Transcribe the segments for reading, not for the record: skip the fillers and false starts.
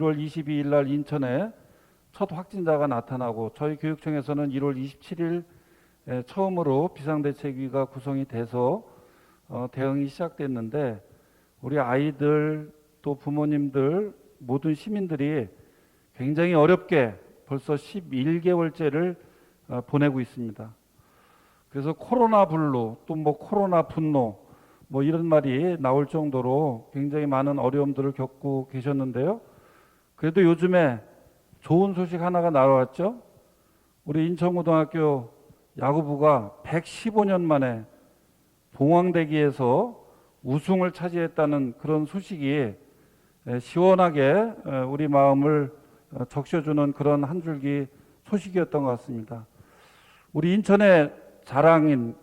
1월 22일 날 인천에 첫 확진자가 나타나고 저희 교육청에서는 1월 27일 처음으로 비상대책위가 구성이 돼서 대응이 시작됐는데 우리 아이들 또 부모님들 모든 시민들이 굉장히 어렵게 벌써 11개월째를 보내고 있습니다. 그래서 코로나 블루 또 뭐 코로나 분노 뭐 이런 말이 나올 정도로 굉장히 많은 어려움들을 겪고 계셨는데요. 그래도 요즘에 좋은 소식 하나가 나왔죠. 우리 인천고등학교 야구부가 115년 만에 봉황대기에서 우승을 차지했다는 그런 소식이 시원하게 우리 마음을 적셔주는 그런 한 줄기 소식이었던 것 같습니다. 우리 인천의 자랑인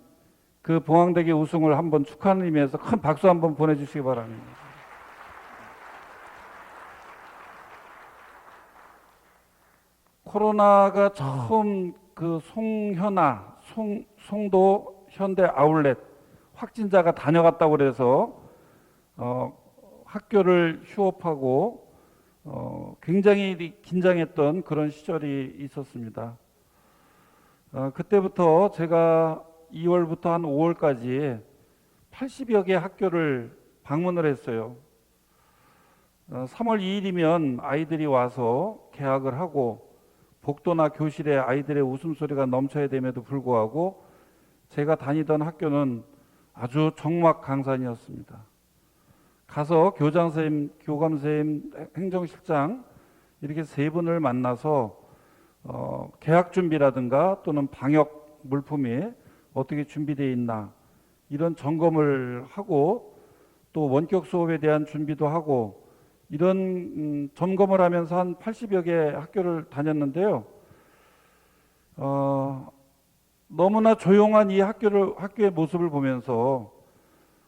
그 봉황대기 우승을 한번 축하하는 의미에서 큰 박수 한번 보내주시기 바랍니다. 코로나가 처음 그 송도 현대 아울렛 확진자가 다녀갔다고 그래서 학교를 휴업하고 굉장히 긴장했던 그런 시절이 있었습니다. 그때부터 제가 2월부터 한 5월까지 80여 개 학교를 방문을 했어요. 3월 2일이면 아이들이 와서 개학을 하고 복도나 교실에 아이들의 웃음소리가 넘쳐야 됨에도 불구하고 제가 다니던 학교는 아주 적막강산이었습니다. 가서 교장 선생님, 교감 선생님, 행정실장 이렇게 세 분을 만나서 개학 준비라든가 또는 방역 물품이 어떻게 준비되어 있나 이런 점검을 하고 또 원격 수업에 대한 준비도 하고 이런 점검을 하면서 한 80여 개 학교를 다녔는데요. 너무나 조용한 이 학교의 모습을 보면서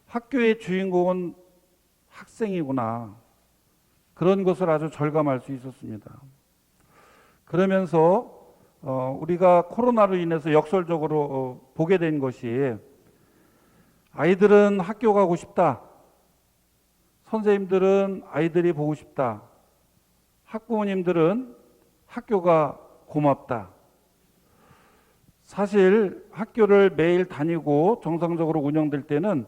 학교의 주인공은 학생이구나. 그런 것을 아주 절감할 수 있었습니다. 그러면서 우리가 코로나로 인해서 역설적으로 보게 된 것이 아이들은 학교 가고 싶다. 선생님들은 아이들이 보고 싶다. 학부모님들은 학교가 고맙다. 사실 학교를 매일 다니고 정상적으로 운영될 때는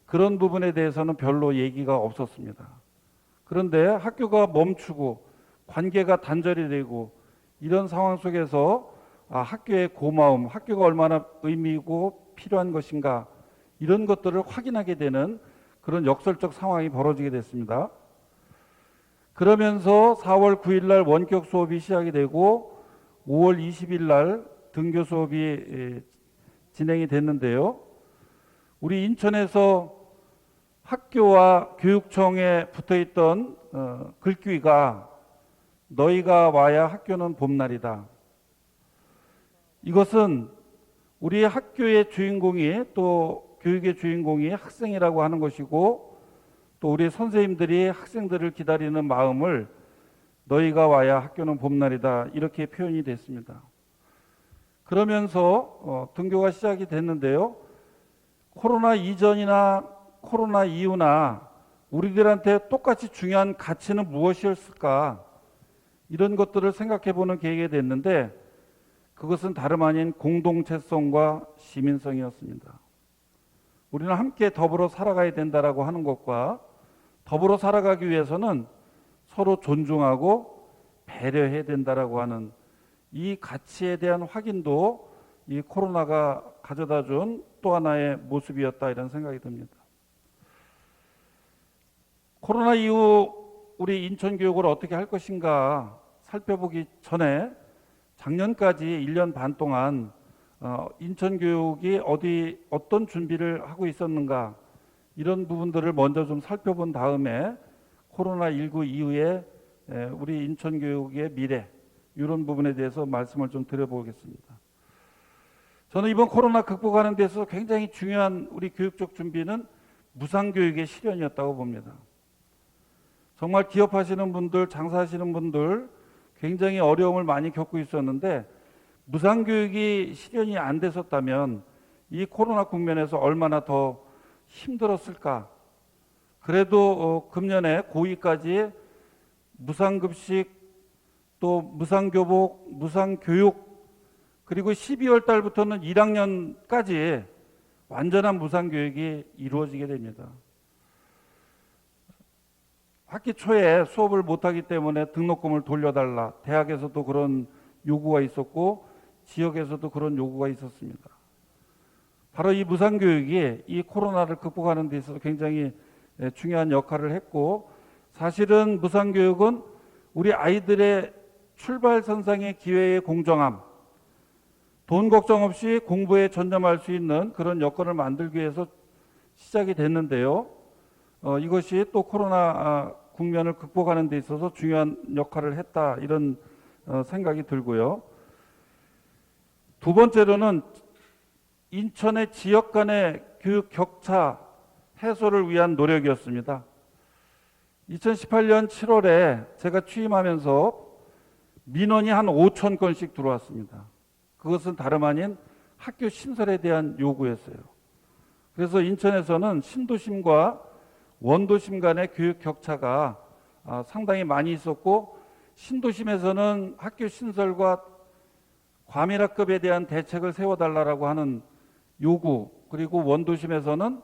그런 부분에 대해서는 별로 얘기가 없었습니다. 그런데 학교가 멈추고 관계가 단절이 되고 이런 상황 속에서 학교의 고마움, 학교가 얼마나 의미 있고 필요한 것인가 이런 것들을 확인하게 되는 그런 역설적 상황이 벌어지게 됐습니다. 그러면서 4월 9일 날 원격 수업이 시작이 되고 5월 20일 날 등교 수업이 진행이 됐는데요. 우리 인천에서 학교와 교육청에 붙어있던 글귀가 너희가 와야 학교는 봄날이다. 이것은 우리 학교의 주인공이 또 교육의 주인공이 학생이라고 하는 것이고 또 우리 선생님들이 학생들을 기다리는 마음을 너희가 와야 학교는 봄날이다 이렇게 표현이 됐습니다. 그러면서 등교가 시작이 됐는데요. 코로나 이전이나 코로나 이후나 우리들한테 똑같이 중요한 가치는 무엇이었을까 이런 것들을 생각해 보는 계기가 됐는데 그것은 다름 아닌 공동체성과 시민성이었습니다. 우리는 함께 더불어 살아가야 된다라고 하는 것과 더불어 살아가기 위해서는 서로 존중하고 배려해야 된다라고 하는 이 가치에 대한 확인도 이 코로나가 가져다 준 또 하나의 모습이었다 이런 생각이 듭니다. 코로나 이후 우리 인천 교육을 어떻게 할 것인가 살펴보기 전에 작년까지 1년 반 동안 인천 교육이 어떤 준비를 하고 있었는가 이런 부분들을 먼저 좀 살펴본 다음에 코로나19 이후에 우리 인천 교육의 미래 이런 부분에 대해서 말씀을 좀 드려보겠습니다. 저는 이번 코로나 극복하는 데서 굉장히 중요한 우리 교육적 준비는 무상교육의 실현이었다고 봅니다. 정말 기업하시는 분들, 장사하시는 분들 굉장히 어려움을 많이 겪고 있었는데 무상교육이 실현이 안 됐었다면 이 코로나 국면에서 얼마나 더 힘들었을까. 그래도 금년에 고2까지 무상급식, 또 무상교복, 무상교육, 그리고 12월 달부터는 1학년까지 완전한 무상교육이 이루어지게 됩니다. 학기 초에 수업을 못하기 때문에 등록금을 돌려달라. 대학에서도 그런 요구가 있었고 지역에서도 그런 요구가 있었습니다. 바로 이 무상교육이 이 코로나를 극복하는 데 있어서 굉장히 중요한 역할을 했고, 사실은 무상교육은 우리 아이들의 출발선상의 기회의 공정함, 돈 걱정 없이 공부에 전념할 수 있는 그런 여건을 만들기 위해서 시작이 됐는데요. 이것이 또 코로나 국면을 극복하는 데 있어서 중요한 역할을 했다, 이런 생각이 들고요. 두 번째로는 인천의 지역 간의 교육 격차 해소를 위한 노력이었습니다. 2018년 7월에 제가 취임하면서 민원이 한 5천 건씩 들어왔습니다. 그것은 다름 아닌 학교 신설에 대한 요구였어요. 그래서 인천에서는 신도심과 원도심 간의 교육 격차가 상당히 많이 있었고, 신도심에서는 학교 신설과 과밀학급에 대한 대책을 세워달라고 하는 요구, 그리고 원도심에서는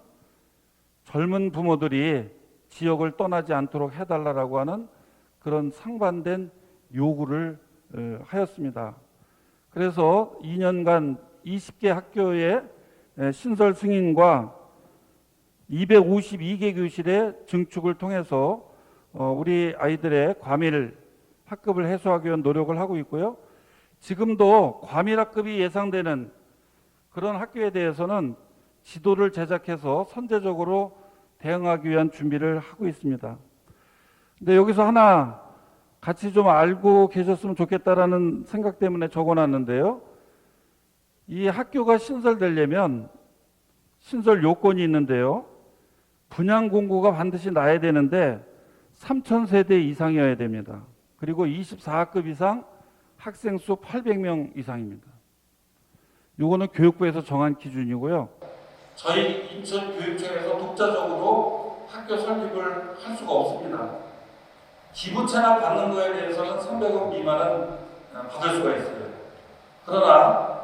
젊은 부모들이 지역을 떠나지 않도록 해달라고 하는 그런 상반된 요구를 하였습니다. 그래서 2년간 20개 학교의 신설 승인과 252개 교실의 증축을 통해서 우리 아이들의 과밀 학급을 해소하기 위한 노력을 하고 있고요. 지금도 과밀 학급이 예상되는 그런 학교에 대해서는 지도를 제작해서 선제적으로 대응하기 위한 준비를 하고 있습니다. 근데 여기서 하나 같이 좀 알고 계셨으면 좋겠다라는 생각 때문에 적어놨는데요. 이 학교가 신설되려면 신설 요건이 있는데요. 분양 공고가 반드시 나야 되는데 3,000세대 이상이어야 됩니다. 그리고 24학급 이상, 학생 수 800명 이상입니다. 요거는 교육부에서 정한 기준이고요. 저희 인천교육청에서 독자적으로 학교 설립을 할 수가 없습니다. 기부 체납 받는 거에 대해서는 300원 미만은 받을 수가 있어요. 그러나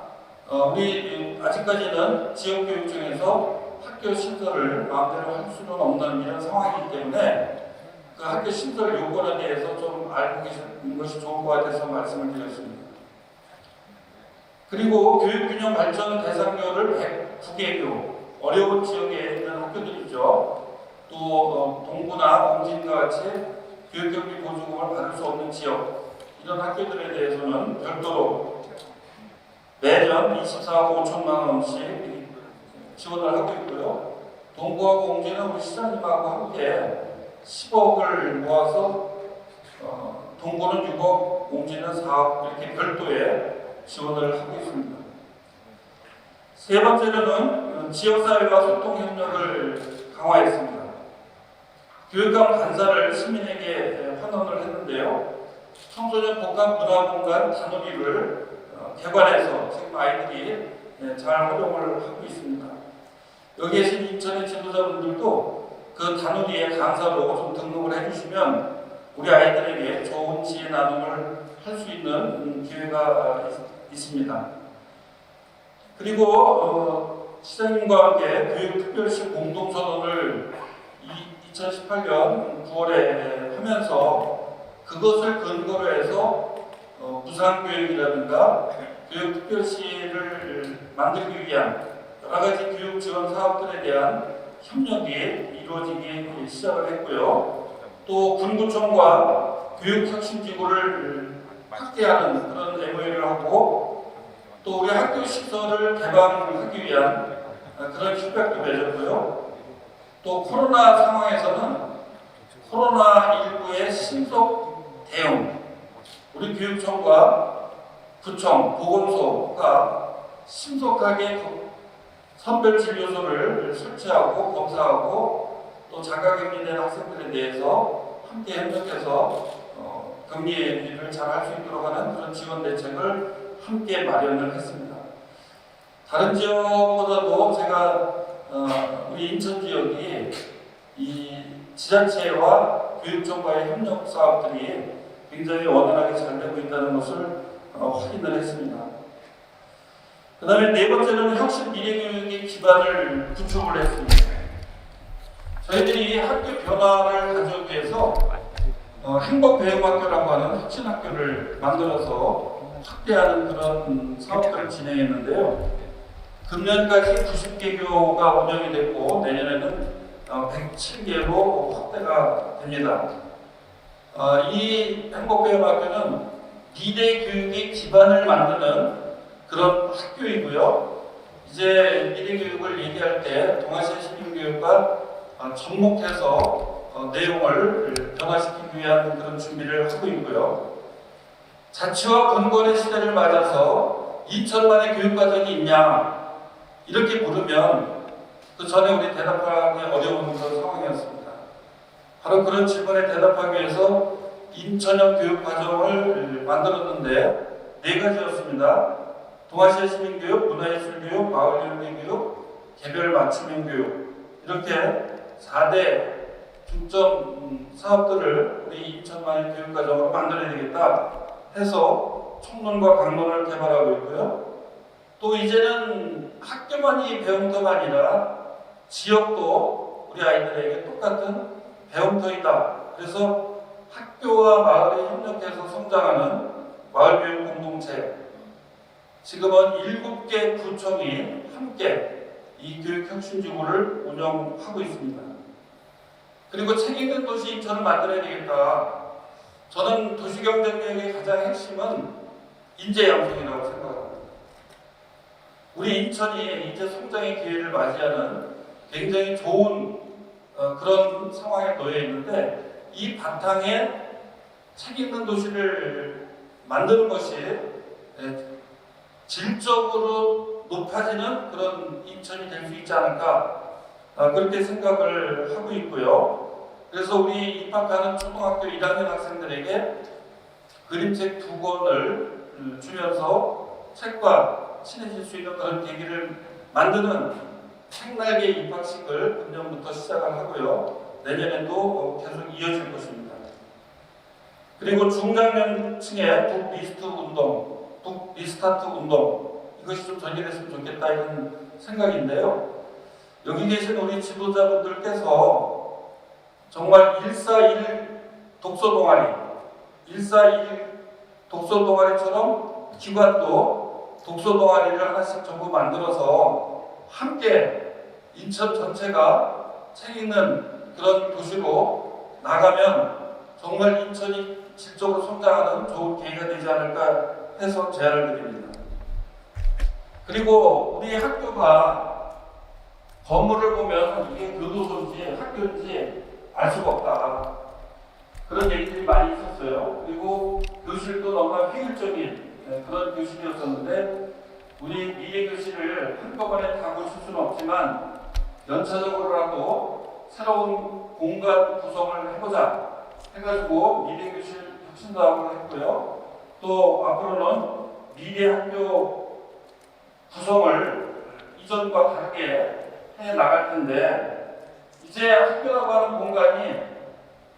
우리 아직까지는 지역교육청에서 학교 신설을 마음대로 할 수는 없는 이런 상황이기 때문에 그 학교 신설 요건에 대해서 좀 알고 계시는 것이 좋을 것 같아서 말씀을 드렸습니다. 그리고 교육균형 발전 대상교를 109개교, 어려운 지역에 있는 학교들이죠. 또 동구나 옹진과 같이 교육경비 보조금을 받을 수 없는 지역, 이런 학교들에 대해서는 별도로 매년 24억 5천만 원씩 지원을 하고 있고요. 동구하고 옹진은 우리 시장님하고 함께 10억을 모아서 동구는 6억, 옹진은 4억 이렇게 별도의 지원을 하고 있습니다. 세 번째로는 지역사회와 소통협력을 강화했습니다. 교육감 간사를 시민에게 환원을 했는데요. 청소년 복합문화공간 단오리를 개관해서 지금 아이들이 잘 활용을 하고 있습니다. 여기 계신 인천의 지도자분들도 그 단오리의 강사로 좀 등록을 해주시면 우리 아이들에게 좋은 지혜 나눔을 할 수 있는 기회가 있습니다. 그리고 시장님과 함께 교육특별시 공동선언을 2018년 9월에 하면서 그것을 근거로 해서 무상교육이라든가 교육특별시를 만들기 위한 여러 가지 교육 지원 사업들에 대한 협력이 이루어지기 시작을 했고요. 또 군구청과 교육혁신기구를 확대하는 그런 MOU를 하고 또 우리 학교 시설을 개방하기 위한 그런 협약도 맺었고요. 또 코로나 상황에서는 코로나19의 신속 대응, 우리 교육청과 구청, 보건소가 신속하게 선별진료소를 설치하고 검사하고 또 자가격리된 학생들에 대해서 함께 협력해서 격리를 잘 할 수 있도록 하는 그런 지원 대책을 함께 마련을 했습니다. 다른 지역보다도 제가 우리 인천 지역이 이 지자체와 교육청과의 협력 사업들이 굉장히 원활하게 잘 되고 있다는 것을 확인을 했습니다. 그 다음에 네 번째는 혁신 미래교육의 기반을 구축을 했습니다. 저희들이 학교 변화를 가져오기 위해서 행복배움학교라고 하는 혁신학교를 만들어서 확대하는 그런 사업들을 진행했는데요. 금년까지 90개 교가 운영이 됐고 내년에는 107개로 확대가 됩니다. 이 행복배움학교는 미래 교육의 기반을 만드는 그런 학교이고요. 이제 미래 교육을 얘기할 때 동아시아 시민교육과 접목해서 내용을 변화시키기 위한 그런 준비를 하고 있고요. 자치와 건건의 시대를 맞아서 인천만의 교육과정이 있냐 이렇게 물으면 그 전에 우리 대답하기 어려운 그런 상황이었습니다. 바로 그런 질문에 대답하기 위해서 인천형 교육과정을 만들었는데 네 가지였습니다. 동아시아 시민교육, 문화예술교육, 마을연계교육, 개별 맞춤형 교육 이렇게 4대 중점 사업들을 우리 인천만의 교육과정으로 만들어야 되겠다 해서 총론과 강론을 개발하고 있고요. 또 이제는 학교만이 배움터가 아니라 지역도 우리 아이들에게 똑같은 배움터이다. 그래서 학교와 마을이 협력해서 성장하는 마을교육 공동체 지금은 7개 구청이 함께 이 교육혁신지구를 운영하고 있습니다. 그리고 책 읽는 도시 인천을 만들어야 되겠다. 저는 도시경제개혁의 가장 핵심은 인재양성이라고 생각합니다. 우리 인천이 이제 성장의 기회를 맞이하는 굉장히 좋은 그런 상황에 놓여 있는데 이 바탕에 책 읽는 도시를 만드는 것이 질적으로 높아지는 그런 인천이 될 수 있지 않을까 그렇게 생각을 하고 있고요. 그래서 우리 입학하는 초등학교 1학년 학생들에게 그림책 2권을 주면서 책과 친해질 수 있는 그런 계기를 만드는 책날개 입학식을 금년부터 시작을 하고요. 내년에도 계속 이어질 것입니다. 그리고 중장년층의 북리스타트 운동 이것이 좀 전개됐으면 좋겠다 이런 생각인데요. 여기 계신 우리 지도자분들께서 정말 141 독서 동아리처럼 기관도 독서 동아리를 하나씩 전부 만들어서 함께 인천 전체가 책 읽는 그런 도시로 나가면 정말 인천이 질적으로 성장하는 좋은 계기가 되지 않을까 해서 제안을 드립니다. 그리고 우리 학교가 건물을 보면 이게 교도소인지 학교인지 알 수가 없다. 그런 얘기들이 많이 있었어요. 그리고 교실도 너무나 효율적인 그런 교실이었었는데 우리 미래교실을 한꺼번에 다 고칠 수는 없지만 연차적으로라도 새로운 공간 구성을 해보자 해가지고 미래교실 혁신사업을 했고요. 또 앞으로는 미래학교 구성을 이전과 다르게 해 나갈 텐데 이제 학교라고 하는 공간이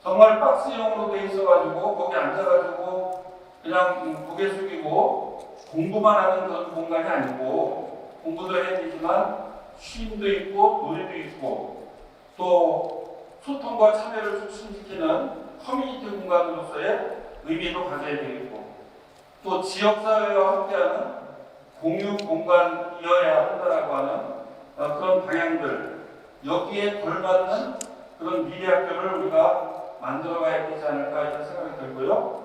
정말 박스형으로 돼 있어가지고 거기 앉아가지고 그냥 고개 숙이고 공부만 하는 그런 공간이 아니고 공부도 해야 되지만 쉼도 있고 놀이도 있고 또 소통과 참여를 촉진시키는 커뮤니티 공간으로서의 의미도 가져야 되겠고 또 지역사회와 함께하는 공유 공간이어야 한다라고 하는 그런 방향들 여기에 걸맞는 그런 미래학교를 우리가 만들어가야 되지 않을까 이런 생각이 들고요.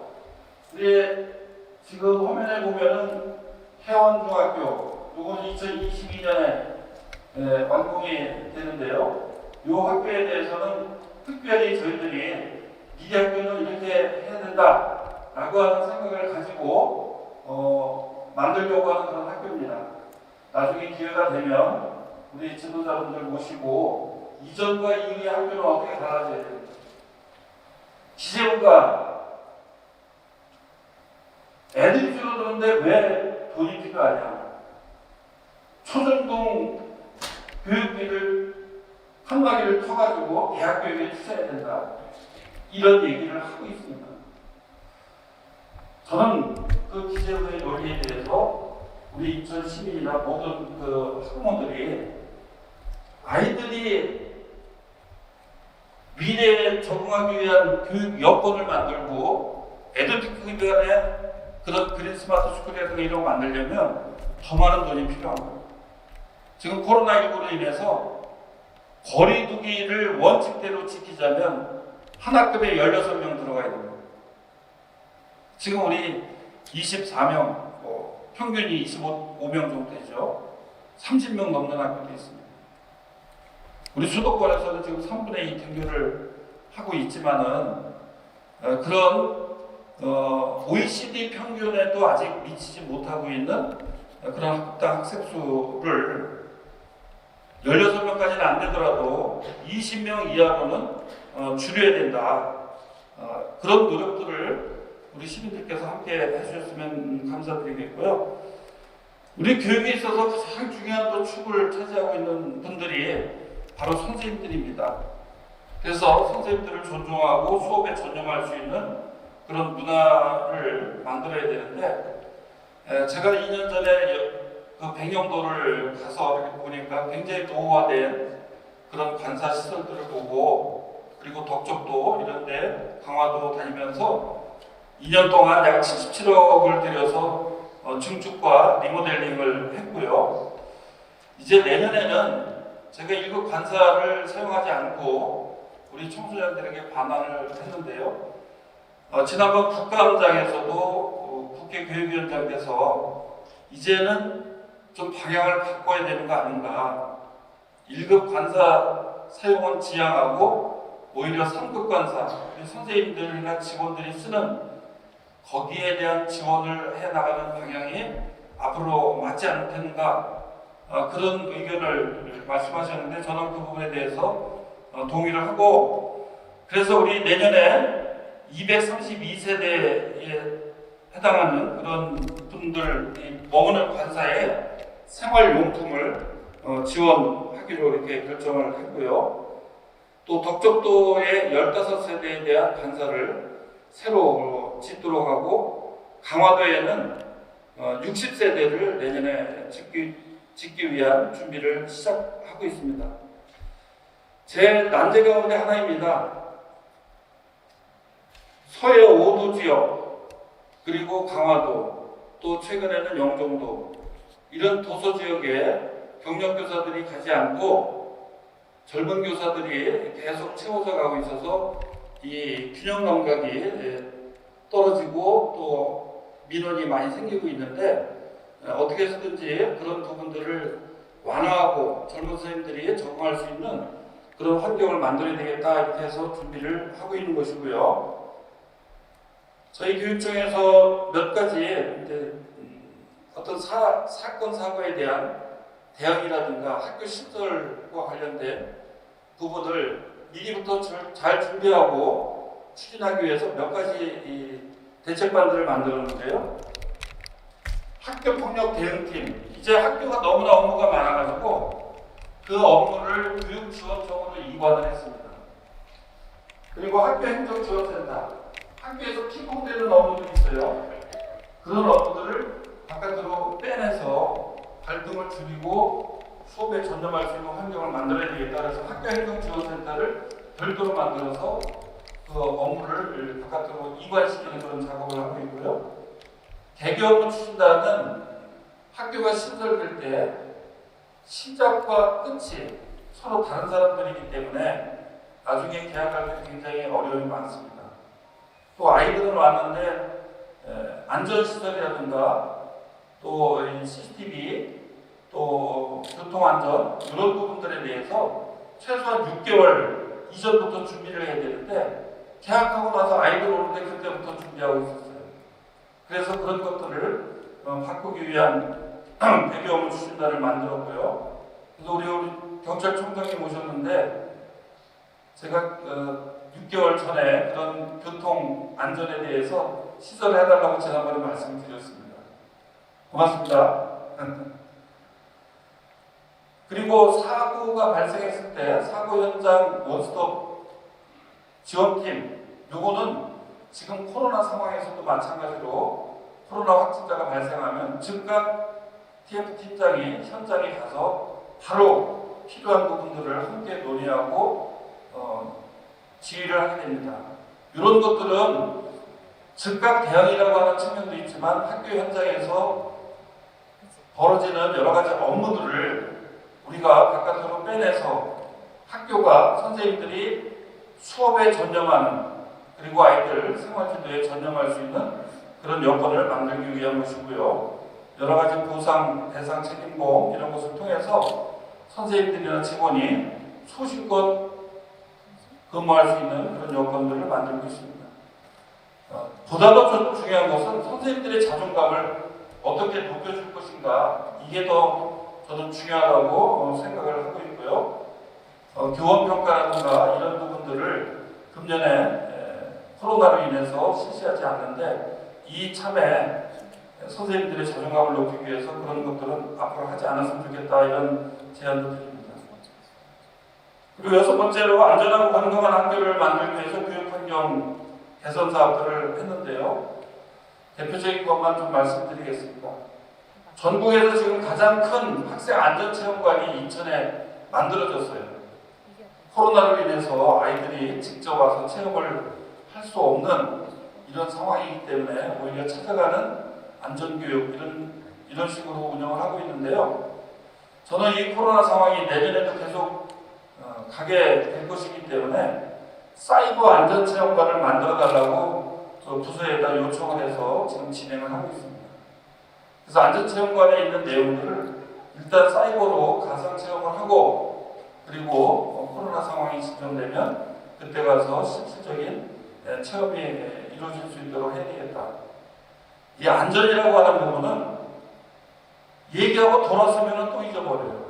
근데 지금 화면에 보면은 해원중학교 이건 2022년에 완공이 되는데요. 이 학교에 대해서는 특별히 저희들이 미래학교는 이렇게 해야 된다라고 하는 생각을 가지고 만들려고 하는 그런 학교입니다. 나중에 기회가 되면 우리 지도자분들 모시고 이전과 이후의 학교는 어떻게 달라져야 됩니까? 기재부가 애들이 줄어드는데 왜 돈이 필요하냐? 초중등 교육비를 한 마디를 터가지고 대학 교육에 투자해야 된다. 이런 얘기를 하고 있습니다. 저는 그 기재부의 논리에 대해서 우리 인천 시민이나 모든 그 학부모들이 아이들이 미래에 적응하기 위한 교육 여건을 만들고 에듀테크 기반의 그런 그린 스마트 스쿨이라든가 이런 거 만들려면 더 많은 돈이 필요한 거예요. 지금 코로나19로 인해서 거리두기를 원칙대로 지키자면 한 학급에 16명 들어가야 됩니다. 지금 우리 24명, 평균이 25명 정도 되죠. 30명 넘는 학교도 있습니다. 우리 수도권에서는 지금 3분의 2 등교를 하고 있지만은 그런 OECD 평균에도 아직 미치지 못하고 있는 그런 학당 학생 수를 16명까지는 안 되더라도 20명 이하로는 줄여야 된다. 그런 노력들을 우리 시민들께서 함께 해주셨으면 감사드리겠고요. 우리 교육에 있어서 가장 중요한 또 축을 차지하고 있는 분들이 바로 선생님들입니다. 그래서 선생님들을 존중하고 수업에 전념할 수 있는 그런 문화를 만들어야 되는데, 제가 2년 전에 그 백령도를 가서 이렇게 보니까 굉장히 노후화된 그런 관사 시설들을 보고, 그리고 덕적도 이런데 강화도 다니면서 2년 동안 약 77억을 들여서 증축과 리모델링을 했고요. 이제 내년에는 제가 1급 관사를 사용하지 않고 우리 청소년들에게 반환을 했는데요. 지난번 국감장에서도 국회 교육위원장께서 이제는 좀 방향을 바꿔야 되는 거 아닌가. 1급 관사 사용은 지양하고 오히려 3급 관사, 선생님들이나 직원들이 쓰는 거기에 대한 지원을 해나가는 방향이 앞으로 맞지 않겠는가, 그런 의견을 말씀하셨는데 저는 그 부분에 대해서 동의를 하고, 그래서 우리 내년에 232세대에 해당하는 그런 분들이 머무는 관사에 생활용품을 지원하기로 이렇게 결정을 했고요. 또 덕적도의 15세대에 대한 관사를 새로 짓도록 하고, 강화도에는 60세대를 내년에 짓기 위한 준비를 시작하고 있습니다. 제 난제 가운데 하나입니다. 서해 5도 지역, 그리고 강화도, 또 최근에는 영종도, 이런 도서 지역에 경력 교사들이 가지 않고 젊은 교사들이 계속 채워져 가고 있어서 이 균형 감각이 떨어지고 또 민원이 많이 생기고 있는데, 어떻게 해서든지 그런 부분들을 완화하고 젊은 선생님들이 적응할 수 있는 그런 환경을 만들어야 되겠다, 이렇게 해서 준비를 하고 있는 것이고요. 저희 교육청에서 몇 가지 이제 어떤 사건 사고에 대한 대응이라든가 학교 시설과 관련된 부분을 미리부터 잘 준비하고 추진하기 위해서 몇 가지 대책반들을 만들었는데요. 학교폭력 대응팀, 이제 학교가 너무나 업무가 많아가지고 그 업무를 교육지원청으로 이관을 했습니다. 그리고 학교행정지원센터, 학교에서 핑퐁되는 업무들이 있어요. 그런 업무들을 바깥으로 빼내서 갈등을 줄이고 수업에 전념할 수 있는 환경을 만들어야 되겠다. 그래서 학교행정지원센터를 별도로 만들어서 그 업무를 바깥으로 이관시키는 그런 작업을 하고 있고요. 개교업무 추진단은 학교가 신설될 때 시작과 끝이 서로 다른 사람들이기 때문에 나중에 계약할 때 굉장히 어려움이 많습니다. 또 아이들은 왔는데 안전시설이라든가 또 CCTV, 또 교통안전, 이런 부분들에 대해서 최소한 6개월 이전부터 준비를 해야 되는데, 계약하고 나서 아이들 오는데 그때부터 준비하고 있었어요. 그래서 그런 것들을 바꾸기 위한 대교업무 추진단을 만들었고요. 그래서 우리 경찰청장님 오셨는데, 제가 6개월 전에 그런 교통 안전에 대해서 시설해달라고 지난번에 말씀드렸습니다. 고맙습니다. 그리고 사고가 발생했을 때 사고 현장 원스톱 지원팀, 요거는 지금 코로나 상황에서도 마찬가지로 코로나 확진자가 발생하면 즉각 TF 팀장이 현장에 가서 바로 필요한 부분들을 함께 논의하고 지휘를 하게 됩니다. 이런 것들은 즉각 대응이라고 하는 측면도 있지만 학교 현장에서 벌어지는 여러 가지 업무들을 우리가 바깥으로 빼내서 학교가 선생님들이 수업에 전념하는 그리고 아이들 생활지도에 전념할 수 있는 그런 여건을 만들기 위한 것이고요. 여러 가지 보상, 대상, 책임보험 이런 것을 통해서 선생님들이나 직원이 소신껏 근무할 수 있는 그런 여건들을 만들고 있습니다. 보다 더 중요한 것은 선생님들의 자존감을 어떻게 높여줄 것인가, 이게 더 저는 중요하다고 생각을 하고 있고요. 교원평가라든가 이런 부분들을 금년에 코로나로 인해서 실시하지 않는데 이참에 선생님들의 자존감을 높이기 위해서 그런 것들은 앞으로 하지 않았으면 좋겠다, 이런 제안도 드립니다. 그리고 여섯 번째로 안전하고 건강한 학교를 만들기 위해서 교육환경 개선 사업들을 했는데요. 대표적인 것만 좀 말씀드리겠습니다. 전국에서 지금 가장 큰 학생 안전체험관이 인천에 만들어졌어요. 코로나로 인해서 아이들이 직접 와서 체험을 할 수 없는 이런 상황이기 때문에 오히려 찾아가는 안전교육 이런 식으로 운영을 하고 있는데요. 저는 이 코로나 상황이 내년에도 계속 가게 될 것이기 때문에 사이버 안전체험관을 만들어 달라고 부서에다 요청을 해서 지금 진행을 하고 있습니다. 그래서 안전체험관에 있는 내용들을 일단 사이버로 가상체험을 하고, 그리고 코로나 상황이 진정되면 그때 가서 실질적인 체험이 이루어질 수 있도록 해야 되겠다. 이 안전이라고 하는 부분은 얘기하고 돌아서면 또 잊어버려요.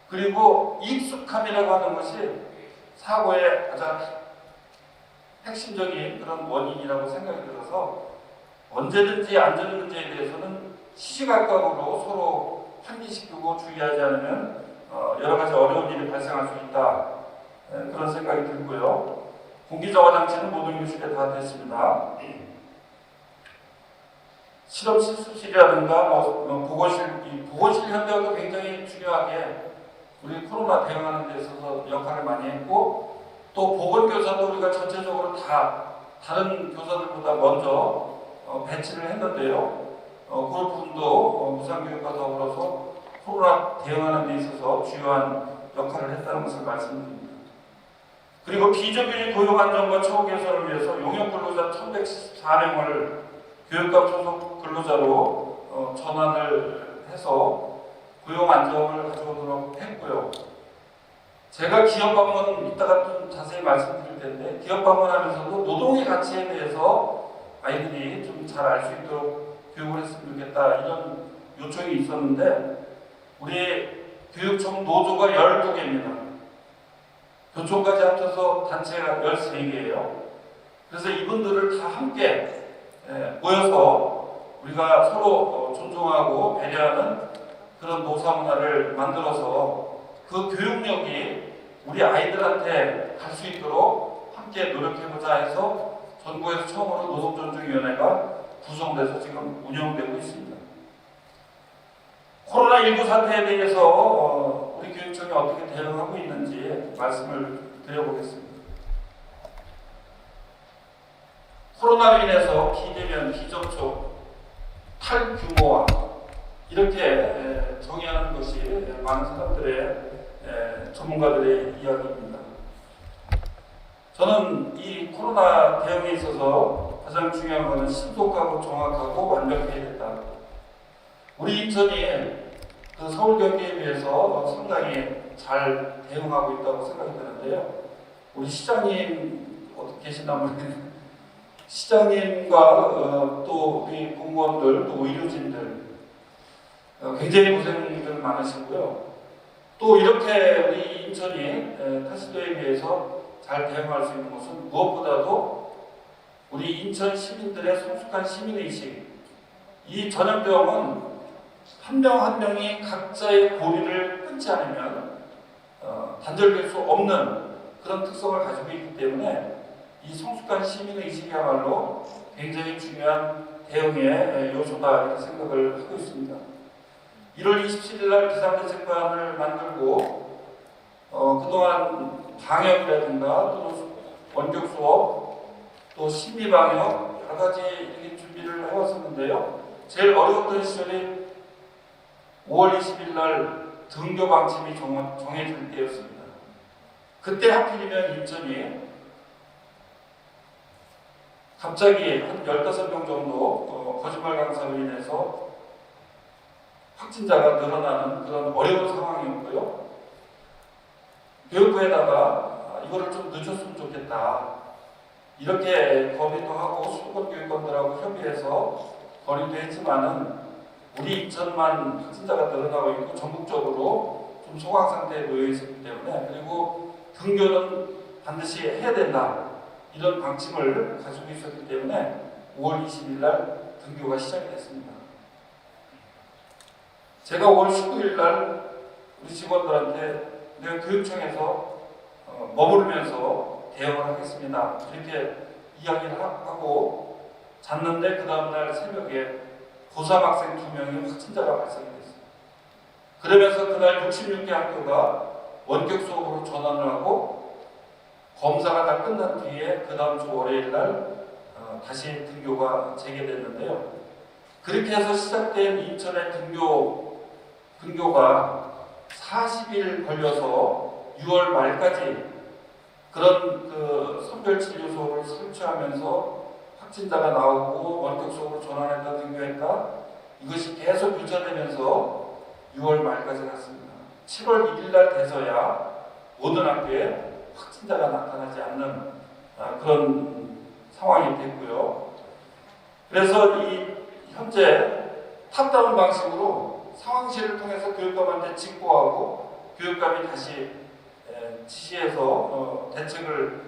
그리고 익숙함이라고 하는 것이 사고의 가장 핵심적인 그런 원인이라고 생각이 들어서 언제든지 안전 문제에 대해서는 시시각각으로 서로 환기시키고 주의하지 않으면 여러 가지 어려운 일이 발생할 수 있다, 그런 생각이 들고요. 공기저하 장치는 모든 교실에 다 됐습니다. 실험 실습실이라든가 보건실, 이 보건실 현대화도 굉장히 중요하게 우리 코로나 대응하는 데 있어서 역할을 많이 했고, 또 보건교사도 우리가 전체적으로 다 다른 교사들보다 먼저 배치를 했는데요. 그 부분도 무상교육과 더불어서 코로나 대응하는 데 있어서 주요한 역할을 했다는 것을 말씀드립니다. 그리고 비정규직 고용 안정과 처우 개선을 위해서 용역 근로자 1,114명을 교육감 소속 근로자로 전환을 해서 고용 안정을 가져오도록 했고요. 제가 기업 방문 이따가 좀 자세히 말씀드릴 텐데, 기업 방문하면서도 노동의 가치에 대해서 아이들이 좀 잘 알 수 있도록 교육을 했으면 좋겠다, 이런 요청이 있었는데, 우리 교육청 노조가 12개입니다. 교총까지 합쳐서 단체가 13개예요. 그래서 이분들을 다 함께 모여서 우리가 서로 존중하고 배려하는 그런 노사문화를 만들어서 그 교육력이 우리 아이들한테 갈 수 있도록 함께 노력해보자 해서 전국에서 처음으로 노동존중위원회가 구성돼서 지금 운영되고 있습니다. 코로나19 사태에 대해서 우리 교육청이 어떻게 대응하고 있는지 말씀을 드려보겠습니다. 코로나로 인해서 비대면, 비접촉, 탈규모화 이렇게 정의하는 것이 많은 사람들의 전문가들의 이야기입니다. 저는 이 코로나 대응에 있어서 가장 중요한 것은 신속하고 정확하고 완벽해야 된다. 우리 인천이 그 서울 경기에 비해서 상당히 잘 대응하고 있다고 생각이 드는데요. 우리 시장님 어떻게 계시나 모르겠는데, 시장님과 또 우리 공무원들, 또 의료진들 굉장히 고생들 많으시고요. 또 이렇게 우리 인천이 타시도에 비해서 잘 대응할 수 있는 것은 무엇보다도 우리 인천 시민들의 성숙한 시민의식, 이 전염병은 한 명 한 명이 각자의 고리를 끊지 않으면 단절될 수 없는 그런 특성을 가지고 있기 때문에 이 성숙한 시민의식이야말로 굉장히 중요한 대응의 요소다 이렇게 생각을 하고 있습니다. 1월 27일 날 비상대책반을 만들고 그동안 방역이라든가 또 원격 수업 또 심리 방역 여러 가지 이렇게 준비를 해왔었는데요. 제일 어려웠던 시절이 5월 20일 날 등교 방침이 정해질 때였습니다. 그때 하필이면 인천이 갑자기 한 15명 정도 거짓말 강사로 인해서 확진자가 늘어나는 그런 어려운 상황이었고요. 교육부에다가 이거를 좀 늦췄으면 좋겠다. 이렇게 건의도 하고 수도권교육권들하고 협의해서 건의도 했지만은 우리 인천만 확진자가 늘어나고 있고 전국적으로 좀 소강 상태에 놓여 있었기 때문에 그리고 등교는 반드시 해야 된다. 이런 방침을 가지고 있었기 때문에 5월 20일 날 등교가 시작이 됐습니다. 제가 5월 19일 날 우리 직원들한테 내가 교육청에서 머무르면서 대응을 하겠습니다. 이렇게 이야기를 하고 잤는데 그 다음날 새벽에 고3 학생 2명이 확진자가 발생이 됐어요. 그러면서 그날 66개 학교가 원격 수업으로 전환을 하고 검사가 다 끝난 뒤에 그 다음 주 월요일 날 다시 등교가 재개됐는데요. 그렇게 해서 시작된 인천의 등교가 40일 걸려서 6월 말까지 그런 그 선별진료소를 설치하면서 확진자가 나오고 원격 수업으로 전환했다 등교했다 이것이 계속 유지되면서 6월 말까지 갔습니다. 7월 1일 날 돼서야 모든 학교에 확진자가 나타나지 않는 그런 상황이 됐고요. 그래서 이 현재 탑다운 방식으로 상황실을 통해서 교육감한테 직보하고 교육감이 다시 지시해서 대책을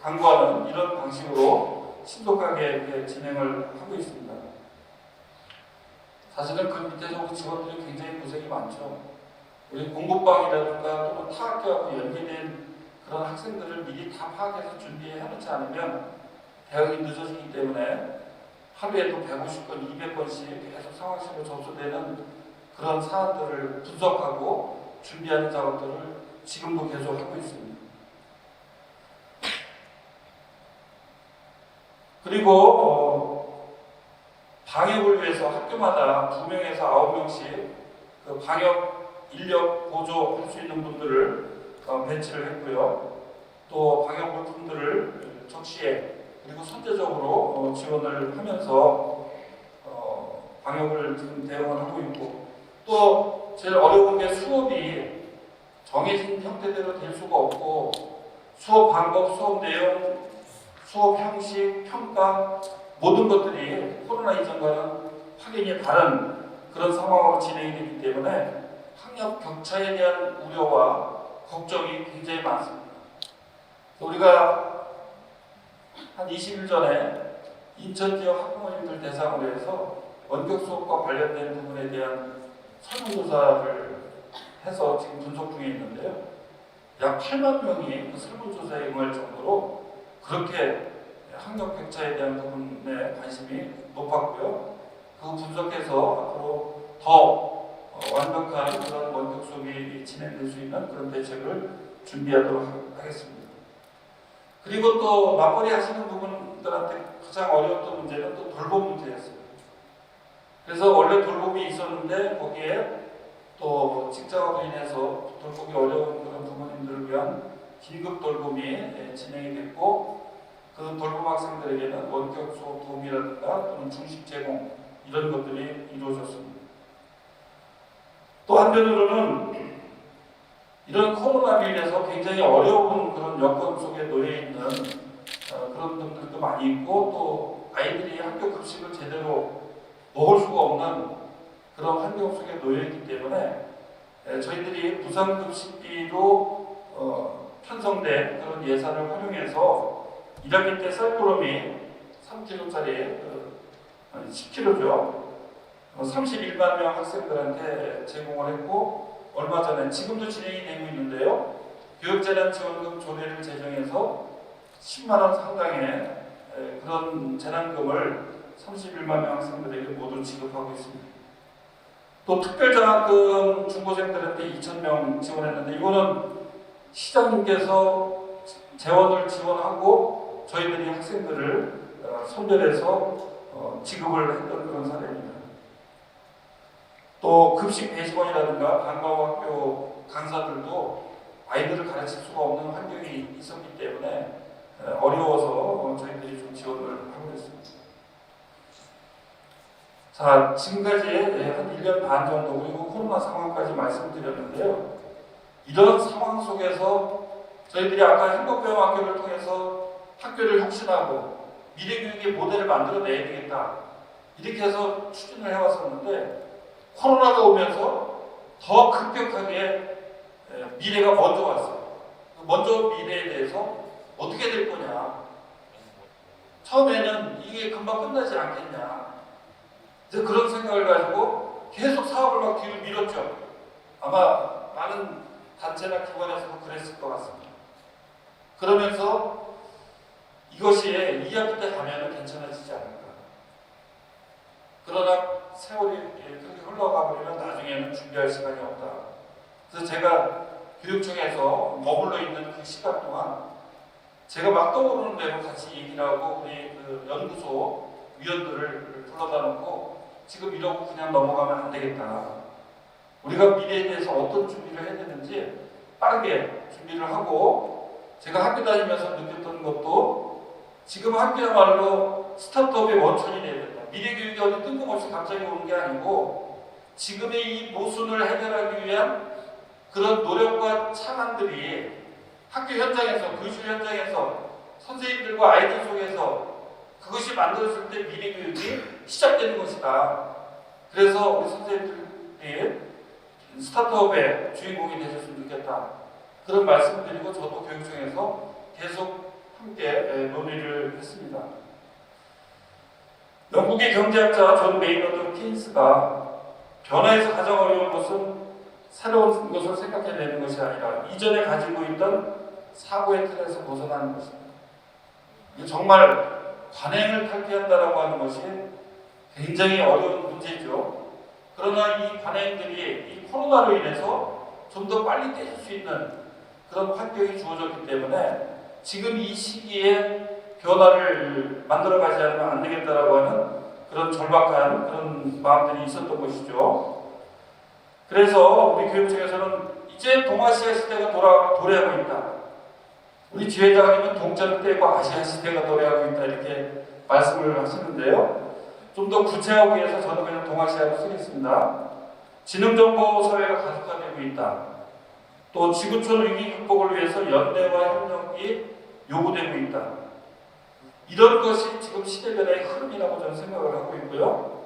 강구하는 이런 방식으로 신속하게 진행을 하고 있습니다. 사실은 그 밑에서 우리 직원들이 굉장히 고생이 많죠. 우리 공부방이라든가 또는 타 학교하고 연계된 그런 학생들을 미리 다 파악해서 준비해 놓지 않으면 대응이 늦어지기 때문에 하루에도 150건, 200건씩 계속 상황실로 접수되는 그런 사안들을 분석하고 준비하는 작업들을 지금도 계속 하고 있습니다. 그리고 방역을 위해서 학교마다 2명에서 9명씩 그 방역 인력 보조할 수 있는 분들을 배치를 했고요. 또 방역 물품들을 적시에 그리고 선제적으로 지원을 하면서 방역을 지금 대응을 하고 있고 또 제일 어려운 게 수업이 정해진 형태대로 될 수가 없고 수업 방법, 수업 내용, 수업 형식, 평가 모든 것들이 코로나 이전과는 확연히 다른 그런 상황으로 진행이 되기 때문에 학력 격차에 대한 우려와 걱정이 굉장히 많습니다. 우리가 한 20일 전에 인천 지역 학부모님들 대상으로 해서 원격 수업과 관련된 부분에 대한 설문조사를 해서 지금 분석 중에 있는데요. 약 8만 명이 그 설문조사에 응할 정도로 그렇게 학력 격차에 대한 부분에 관심이 높았고요. 그 분석해서 앞으로 더 완벽한 그런 원격 수업이 진행될 수 있는 그런 대책을 준비하도록 하겠습니다. 그리고 또 맞벌이 하시는 부분들한테 가장 어려웠던 문제는 또 돌봄 문제였어요. 그래서 원래 돌봄이 있었는데 거기에 또 직장으로 인해서 돌보기 어려운 그런 부모님들을 위한 긴급 돌봄이 진행이 됐고 그 돌봄 학생들에게는 원격 수업 도움이라든가 또는 중식 제공 이런 것들이 이루어졌습니다. 또 한편으로는 이런 코로나로 인해서 굉장히 어려운 그런 여건 속에 놓여 있는 그런 분들도 많이 있고 또 아이들이 학교 급식을 제대로 먹을 수가 없는 그런 환경 속에 놓여 있기 때문에 저희들이 부산급식비로 편성된 그런 예산을 활용해서 1학기 때 쌀꾸러미 3kg짜리 10kg죠. 31만 명 학생들한테 제공을 했고 얼마 전에 지금도 진행이 되고 있는데요. 교육재난지원금 조례를 제정해서 10만 원 상당의 그런 재난금을 31만 명 학생들에게 모두 지급하고 있습니다. 또 특별장학금 중고생들한테 2,000명 지원했는데 이거는 시장님께서 재원을 지원하고 저희들이 학생들을 선별해서 지급을 했던 그런 사례입니다. 또 급식 배식원이라든가 방과후 학교 강사들도 아이들을 가르칠 수가 없는 환경이 있었기 때문에 어려워서 저희들이 좀 지원을 하고 있습니다. 자, 지금까지 한 1년 반 정도 그리고 코로나 상황까지 말씀드렸는데요. 이런 상황 속에서 저희들이 아까 행복병학교를 통해서 학교를 혁신하고 미래교육의 모델을 만들어내야 되겠다. 이렇게 해서 추진을 해왔었는데 코로나가 오면서 더 급격하게 미래가 먼저 왔어요. 먼저 미래에 대해서 어떻게 될 거냐. 처음에는 이게 금방 끝나지 않겠냐. 그래서 그런 생각을 가지고 계속 사업을 막 뒤로 밀었죠. 아마 많은 단체나 기관에서도 그랬을 것 같습니다. 그러면서 이것이 2학기 때 가면은 괜찮아지지 않을까. 그러나 세월이 그렇게 흘러가 버리면 나중에는 준비할 시간이 없다. 그래서 제가 교육청에서 머물러 있는 그 시간 동안 제가 막 떠오르는 대로 같이 얘기를 하고 우리 그 연구소 위원들을 불러다 놓고 지금 이러고 그냥 넘어가면 안 되겠다. 우리가 미래에 대해서 어떤 준비를 해야 되는지 빠르게 준비를 하고 제가 학교 다니면서 느꼈던 것도 지금 학교야말로 스타트업의 원천이 돼야 된다. 미래교육이 어디 뜬금없이 갑자기 오는 게 아니고 지금의 이 모순을 해결하기 위한 그런 노력과 창안들이 학교 현장에서, 교실 현장에서 선생님들과 아이들 속에서 그것이 만들어질 때 미래교육이 시작되는 것이다. 그래서 우리 선생님들이 스타트업의 주인공이 되셨으면 좋겠다. 그런 말씀을 드리고 저도 교육청에서 계속 함께 논의를 했습니다. 영국의 경제학자 존 메이너드 케인스가 변화에서 가장 어려운 것은 새로운 것을 생각해내는 것이 아니라 이전에 가지고 있던 사고의 틀에서 벗어나는 것입니다. 정말 관행을 탈피한다라고 하는 것이 굉장히 어려운 문제죠. 그러나 이 관행들이 이 코로나로 인해서 좀 더 빨리 깨질 수 있는 그런 환경이 주어졌기 때문에 지금 이 시기에 변화를 만들어가지 않으면 안 되겠다라고 하는 그런 절박한 그런 마음들이 있었던 것이죠. 그래서 우리 교육청에서는 이제 동아시아 시대가 도래하고 있다. 우리 지회장님은 동전 때고 아시아 시대가 도래하고 있다 이렇게 말씀을 하시는데요. 좀 더 구체하기 위해서 저는 그냥 동아시아로 쓰겠습니다. 지능정보 사회가 가속화되고 있다. 또 지구촌 위기 극복을 위해서 연대와 협력이 요구되고 있다. 이런 것이 지금 시대변화의 흐름이라고 저는 생각을 하고 있고요.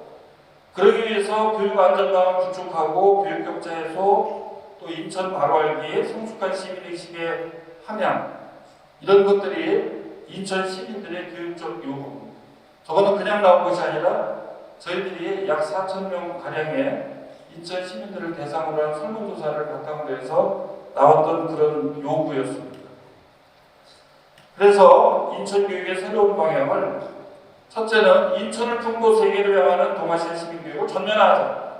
그러기 위해서 교육안전망을 구축하고 교육격차 해소, 또 인천 바로 알기, 성숙한 시민의식의 함양 이런 것들이 인천 시민들의 교육적 요구. 저거는 그냥 나온 것이 아니라 저희들이 약 4,000명 가량의 인천 시민들을 대상으로 한 설문조사를 바탕으로 해서 나왔던 그런 요구였습니다. 그래서 인천교육의 새로운 방향을 첫째는 인천을 품고 세계를 향하는 동아시아 시민교육을 전면화하자.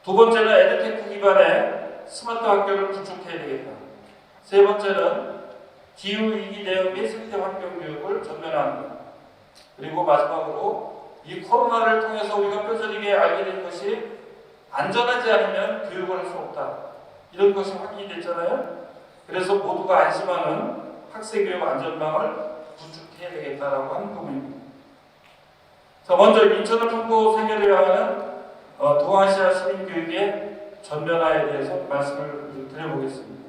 두 번째는 에듀테크 기반의 스마트 학교를 구축해야 되겠다. 세 번째는 기후위기 대응 및 생태환경교육을 전면화한다. 그리고 마지막으로 이 코로나를 통해서 우리가 뼈저리게 알게 된 것이 안전하지 않으면 교육을 할 수 없다. 이런 것이 확인이 됐잖아요. 그래서 모두가 안심하는 학생교육 안전망을 구축해야 되겠다라고 하는 부분입니다. 자, 먼저 인천을 품고 세계를 향하는 동아시아 시민교육의 전면화에 대해서 말씀을 드려보겠습니다.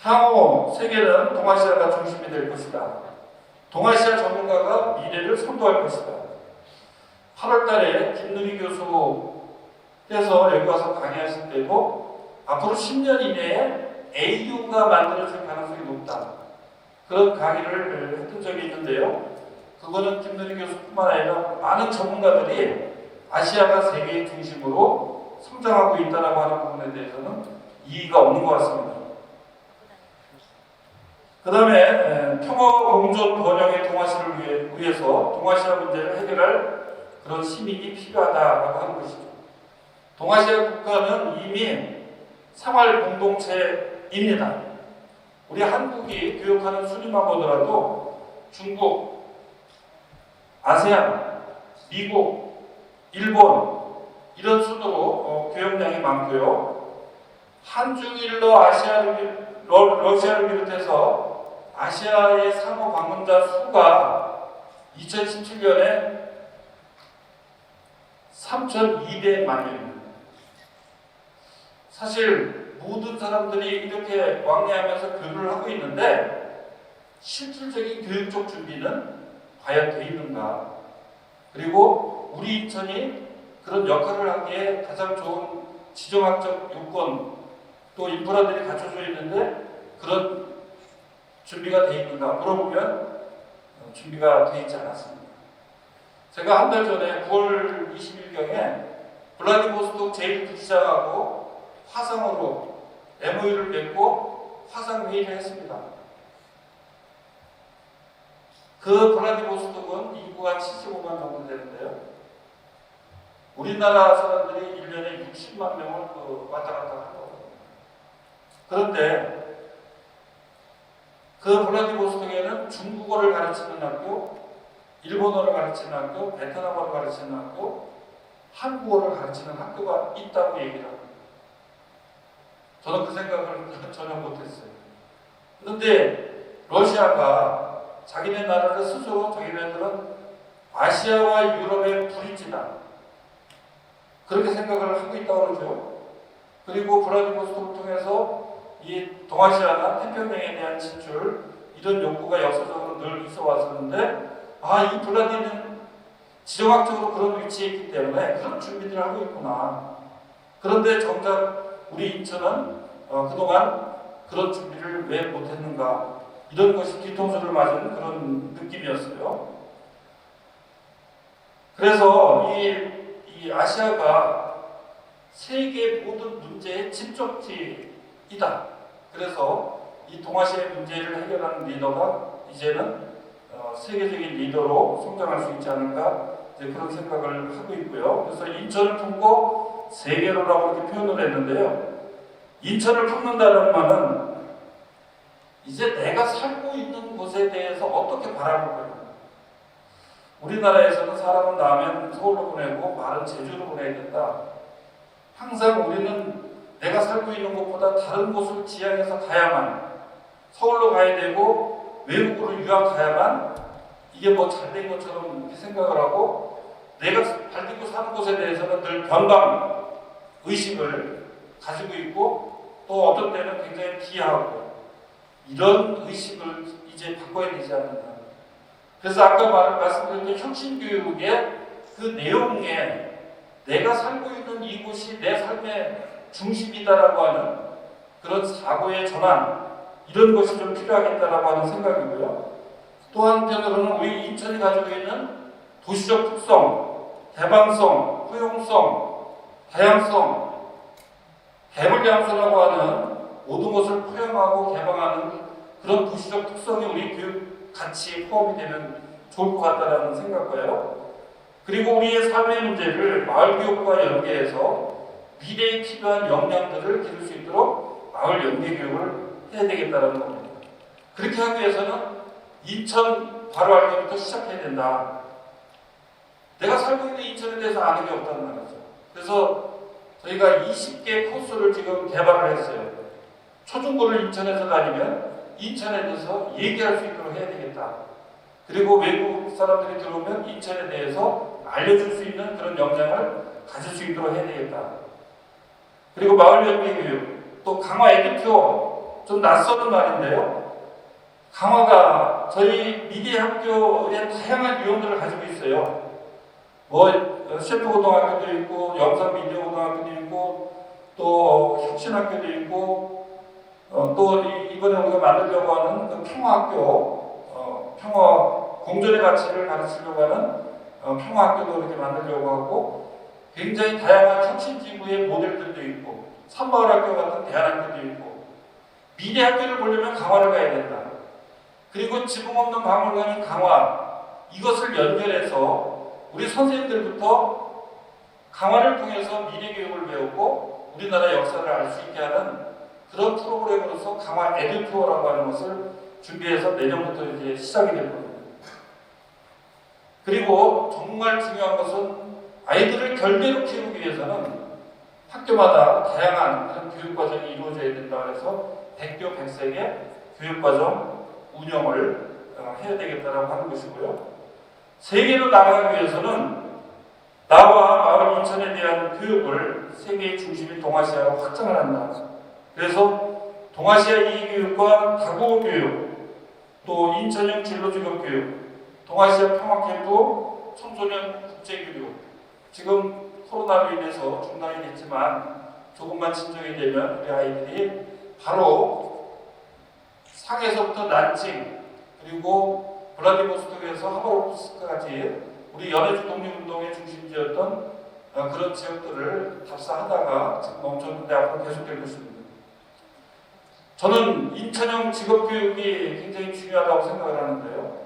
향후 세계는 동아시아가 중심이 될 것이다. 동아시아 전문가가 미래를 선도할 것이다. 8월 달에 김누리 교수께서 여기 와서 강의하실 때도 앞으로 10년 이내에 AU가 만들어질 가능성이 높다. 그런 강의를 했던 적이 있는데요. 그거는 김누리 교수뿐만 아니라 많은 전문가들이 아시아가 세계의 중심으로 성장하고 있다고 하는 부분에 대해서는 이의가 없는 것 같습니다. 그 다음에 평화 공존 번영의 동아시아를 위해서 동아시아 문제를 해결할 그런 시민이 필요하다라고 하는 것이죠. 동아시아 국가는 이미 생활 공동체입니다. 우리 한국이 교육하는 수준만 보더라도 중국, 아세안, 미국, 일본 이런 순으로 교역량이 많고요. 한중일로 러시아를 비롯해서 아시아의 상호 방문자 수가 2017년에 3,200만 명입니다. 사실 모든 사람들이 이렇게 왕래하면서 교류를 하고 있는데 실질적인 교육적 준비는 과연 돼 있는가? 그리고 우리 인천이 그런 역할을 하기에 가장 좋은 지정학적 요건 또 인프라들이 갖춰져 있는데 그런 준비가 돼 있는가 물어보면 준비가 돼 있지 않았습니다. 제가 한 달 전에 9월 20일경에 블라디보스톡 제1부시장하고 화상으로 MOU를 맺고 화상회의를 했습니다. 그 블라디보스톡은 인구가 75만 정도 되는데요. 우리나라 사람들이 1년에 60만 명을 왔다 갔다 하거든요. 그런데 그 블라디보스톡에는 중국어를 가르치는 학교, 일본어를 가르치는 학교, 베트남어를 가르치는 학교, 한국어를 가르치는 학교가 있다고 얘기를 합니다. 저는 그 생각을 전혀 못했어요. 그런데 러시아가 자기네 나라를 스스로 자기네들은 아시아와 유럽의 브릿지다 그렇게 생각을 하고 있다고 그러죠. 그리고 블라디보스톡을 통해서 이 동아시아나 태평양에 대한 진출 이런 욕구가 역사적으로 늘 있어 왔었는데 이 블라디는 지정학적으로 그런 위치에 있기 때문에 그런 준비들을 하고 있구나. 그런데 정작 우리 인천은 그동안 그런 준비를 왜 못했는가 이런 것이 뒤통수를 맞은 그런 느낌이었어요. 그래서 이 아시아가 세계 모든 문제의 집적지이다. 그래서 이 동아시아의 문제를 해결하는 리더가 이제는 세계적인 리더로 성장할 수 있지 않을까 그런 생각을 하고 있고요. 그래서 인천을 품고 세계로라고 이렇게 표현을 했는데요. 인천을 품는다는 말은 이제 내가 살고 있는 곳에 대해서 어떻게 바라볼 거냐. 우리나라에서는 사람은 낳으면 서울로 보내고 말은 제주로 보내야 된다. 항상 우리는 내가 살고 있는 곳보다 다른 곳을 지향해서 가야만 서울로 가야 되고 외국으로 유학 가야만 이게 뭐 잘된 것처럼 이렇게 생각을 하고 내가 발딛고 사는 곳에 대해서는 늘 변방 의식을 가지고 있고 또 어떤 때는 굉장히 비하하고 이런 의식을 이제 바꿔야 되지 않는가. 그래서 아까 말씀드렸던 혁신교육의 그 내용에 내가 살고 있는 이곳이 내 삶의 중심이다라고 하는 그런 사고의 전환 이런 것이 좀 필요하겠다라고 하는 생각이고요. 또 한편으로는 우리 인천이 가지고 있는 도시적 특성, 개방성, 포용성, 다양성, 대물량소라고 하는 모든 것을 포용하고 개방하는 그런 도시적 특성이 우리 교육 가치에 포함이 되면 좋을 것 같다는 생각과요. 그리고 우리의 삶의 문제를 마을교육과 연계해서 미래에 필요한 역량들을 기를 수 있도록 마을 연계교육을 해야 되겠다는 겁니다. 그렇게 하기 위해서는 인천 바로 알기부터 시작해야 된다. 내가 살고 있는 인천에 대해서 아는 게 없다는 말이죠. 그래서 저희가 20개 코스를 지금 개발을 했어요. 초중고를 인천에서 다니면 인천에 대해서 얘기할 수 있도록 해야 되겠다. 그리고 외국 사람들이 들어오면 인천에 대해서 알려줄 수 있는 그런 역량을 가질 수 있도록 해야 되겠다. 그리고 마을 연계교육, 또 강화 에듀표, 좀 낯서는 말인데요. 강화가 저희 미디 학교의 다양한 유형들을 가지고 있어요. 셰프 고등학교도 있고, 영상 미디어 고등학교도 있고, 또 혁신학교도 있고, 또 이번에 우리가 만들려고 하는 그 평화학교, 평화 공존의 가치를 가르치려고 하는 평화학교도 이렇게 만들려고 하고, 굉장히 다양한 혁신지구의 모델들도 있고, 산마을학교 같은 대안학교도 있고, 미래 학교를 보려면 강화를 가야 된다. 그리고 지붕 없는 박물관인 강화, 이것을 연결해서 우리 선생님들부터 강화를 통해서 미래 교육을 배우고 우리나라 역사를 알 수 있게 하는 그런 프로그램으로서 강화 에듀투어라고 하는 것을 준비해서 내년부터 이제 시작이 될 겁니다. 그리고 정말 중요한 것은 아이들을 결대로 키우기 위해서는 학교마다 다양한 그런 교육 과정이 이루어져야 된다 해서 백교 백색의 교육 과정 운영을 해야 되겠다라고 하는 것이고요. 세계로 나아가기 위해서는 나와 마을 인천에 대한 교육을 세계의 중심인 동아시아로 확장을 한다. 그래서 동아시아 이교육과 다국어 교육, 또 인천형 진로직업 교육, 동아시아 평화캠프, 청소년 국제교육, 지금 코로나로 인해서 중단이 됐지만 조금만 진정이 되면 우리 아이들이 바로 상해에서부터 난징, 그리고 블라디보스토크에서 하바롭스크까지 우리 연해주 독립운동의 중심지였던 그런 지역들을 답사하다가 지금 멈췄는데 앞으로 계속될 것입니다. 저는 인천형 직업교육이 굉장히 중요하다고 생각을 하는데요.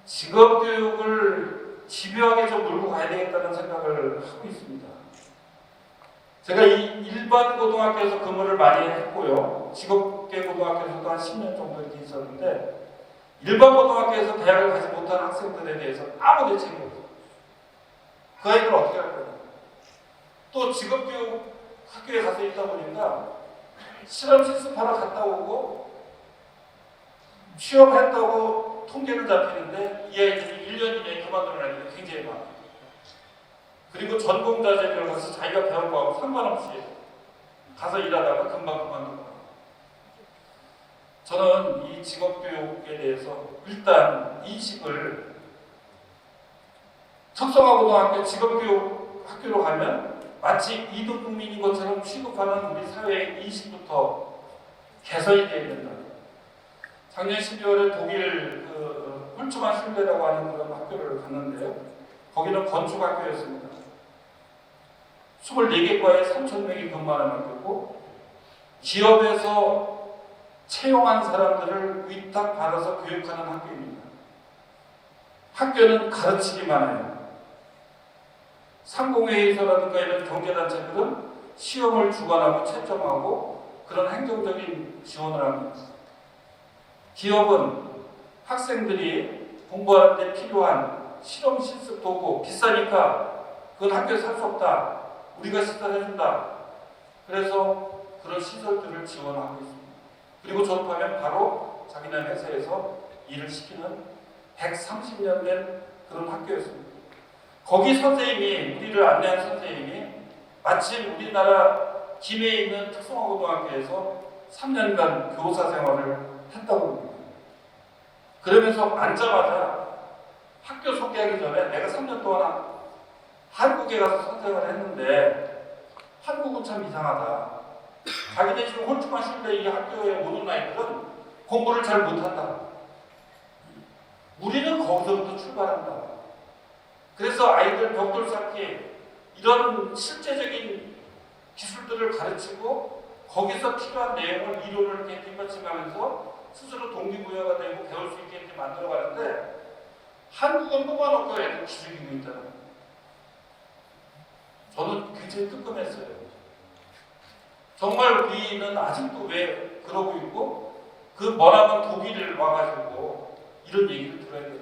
직업교육을 집요하게 좀 몰고 가야 되겠다는 생각을 하고 있습니다. 제가 이 일반 고등학교에서 근무를 많이 했고요. 직업계 고등학교에서도 한 10년 정도 이렇게 있었는데 일반 고등학교에서 대학을 가지 못한 학생들에 대해서 아무 대책이 없어요. 그 아이들 어떻게 할 거냐. 또 직업교육 학교에 가서 있다 보니까 실험 실습하러 갔다 오고 취업했다고 통계는 잡히는데 이 아이들이 1년 이내에 그만두는 아이들이 굉장히 많아요. 그리고 전공자재를 가서 자기가 배운 거하고 상관없이 가서 일하다가 금방 그만두고. 저는 이 직업교육에 대해서 일단 인식을 특성화고등학교 직업교육 학교로 가면 마치 이등 국민인 것처럼 취급하는 우리 사회의 인식부터 개선이 되어야 된다. 작년 12월에 독일 홀츠만 슐레라고 하는 그런 학교를 갔는데요. 거기는 건축학교였습니다. 24개 과에 3,000명이 근무하는 학교고 기업에서 채용한 사람들을 위탁받아서 교육하는 학교입니다. 학교는 가르치기만 해요. 상공회의소라든가 이런 경제단체들은 시험을 주관하고 채점하고 그런 행정적인 지원을 합니다. 기업은 학생들이 공부하는 데 필요한 실험 실습 도구 비싸니까 그건 학교에서 할 수 없다. 우리가 시설해준다. 그래서 그런 시설들을 지원하고 있습니다. 그리고 졸업하면 바로 자기네 회사에서 일을 시키는 130년 된 그런 학교였습니다. 거기 선생님이, 우리를 안내한 선생님이 마침 우리나라 김해에 있는 특성화고등학교에서 3년간 교사 생활을 했다고 합니다. 그러면서 앉자마자 학교 소개하기 전에 내가 3년 동안 한국에 가서 선생을 했는데 한국은 참 이상하다. 자기네 지금 홀츠만 슐레 이 학교에 오는 아이들은 공부를 잘 못한다. 우리는 거기서부터 출발한다. 그래서 아이들 벽돌 쌓기 이런 실제적인 기술들을 가르치고 거기서 필요한 내용을 이론을 이렇게 뒷받침하면서 스스로 동기부여가 되고 배울 수 있게 이렇게 만들어가는데 한국은 뽑아놓고 애들 기죽이고 있다는 거예요. 저는 굉장히 뜨끔했어요. 정말 우리는 아직도 왜 그러고 있고 그 머나먼 독일을 와가지고 이런 얘기를 들어야 돼요.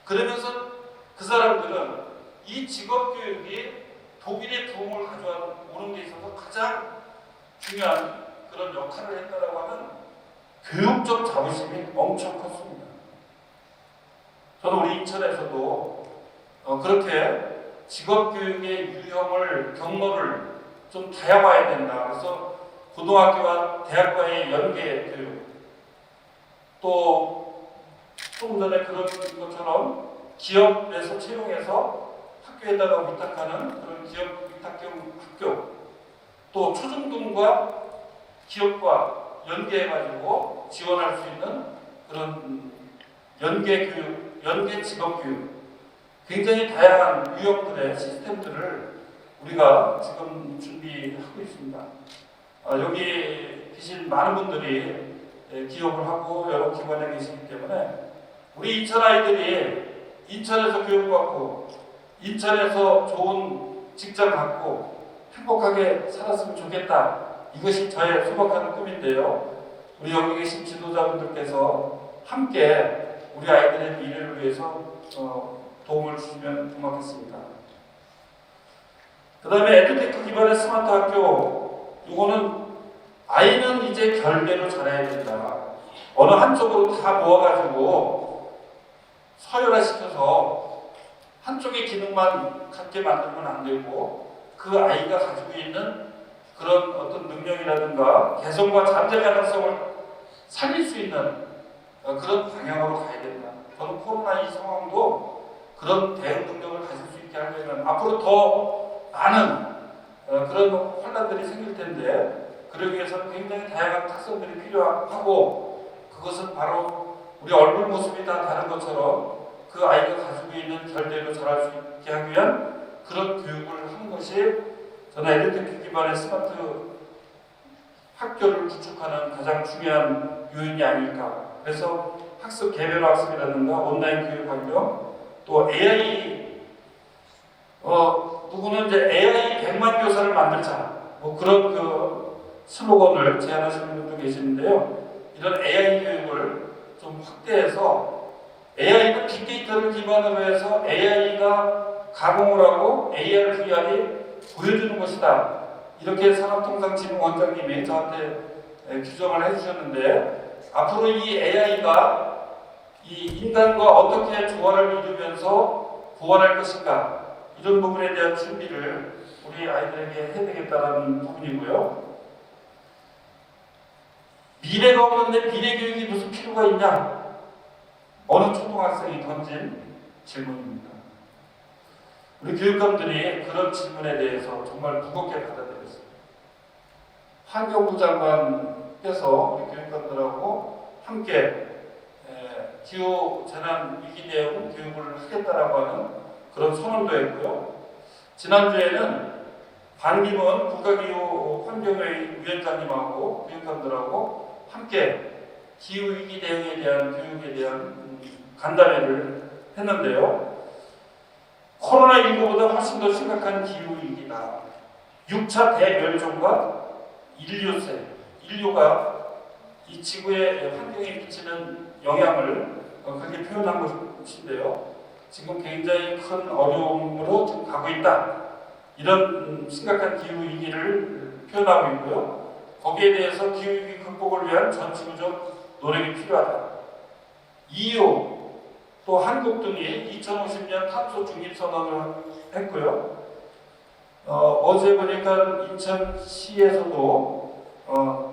그러면서 그 사람들은 이 직업교육이 독일의 부흥을 가져오는 데 있어서 가장 중요한 그런 역할을 했다라고 하는 교육적 자부심이 엄청 컸습니다. 저는 우리 인천에서도 그렇게 직업교육의 유형을, 경로를 좀 다양화해야 된다. 그래서 고등학교와 대학과의 연계 교육, 또 조금 전에 그런 것처럼 기업에서 채용해서 학교에다가 위탁하는 그런 기업 위탁형 학교, 또 초중등과 기업과 연계해가지고 지원할 수 있는 그런 연계 교육, 연계 직업 교육, 굉장히 다양한 유형들의 시스템들을 우리가 지금 준비하고 있습니다. 여기 계신 많은 분들이 기업을 하고 여러 기관에 계시기 때문에 우리 인천 아이들이 인천에서 교육받고 인천에서 좋은 직장 갖고 행복하게 살았으면 좋겠다. 이것이 저의 소박한 꿈인데요. 우리 여기 계신 지도자분들께서 함께 우리 아이들의 미래를 위해서 도움을 주시면 고맙겠습니다. 그 다음에 에듀테크 기반의 스마트 학교, 이거는 아이는 이제 결대로 잘해야 된다. 어느 한쪽으로 다 모아가지고 서열화시켜서 한쪽의 기능만 갖게 만들면 안 되고 그 아이가 가지고 있는 그런 어떤 능력이라든가 개성과 잠재 가능성을 살릴 수 있는 그런 방향으로 가야 된다. 저는 코로나 이 상황도 그런 대응 능력을 가질 수 있게 하려면 앞으로 더 많은 그런 혼란들이 생길 텐데 그러기 위해서는 굉장히 다양한 특성들이 필요하고 그것은 바로 우리 얼굴 모습이 다 다른 것처럼 그 아이가 가지고 있는 결대로 자랄 수 있게 하기 위한 그런 교육을 하는 것이 저는 에듀테크 기반의 스마트 학교를 구축하는 가장 중요한 요인이 아닐까. 그래서 학습 개별 학습이라든가 온라인 교육 환경 또 AI 누구는 이제 AI 100만 교사를 만들자 뭐 그런 그 슬로건을 제안하시는 분도 계시는데요. 이런 AI 교육을 좀 확대해서 AI는 빅데이터를 기반으로 해서 AI가 가공을 하고 AR, VR이 보여주는 것이다. 이렇게 산업통상진흥원장님이 저한테 규정을 해주셨는데 앞으로 이 AI가 이 인간과 어떻게 조화를 이루면서 보완할 것인가 이런 부분에 대한 준비를 우리 아이들에게 해야 되겠다는 부분이고요. 미래가 없는데 미래 교육이 무슨 필요가 있냐? 어느 초등학생이 던진 질문입니다. 우리 교육감들이 그런 질문에 대해서 정말 무겁게 받아들였습니다. 환경부 장관께서 우리 교육감들하고 함께 기후재난 위기 대응 교육을 하겠다라고 하는 그런 선언도 했고요. 지난주에는 반기문 국가기후 환경회의 위원장님하고 교육감들하고 함께 기후위기 대응에 대한 교육에 대한 간담회를 했는데요. 코로나19보다 훨씬 더 심각한 기후위기다. 6차 대멸종과 인류세, 인류가 이 지구의 환경에 미치는 영향을 그렇게 표현한 것인데요. 지금 굉장히 큰 어려움으로 지금 가고 있다. 이런 심각한 기후위기를 표현하고 있고요. 거기에 대해서 기후위기 극복을 위한 전 지구적 노력이 필요하다. EU 또 한국 등이 2050년 탄소 중립 선언을 했고요. 어제 보니까 인천시에서도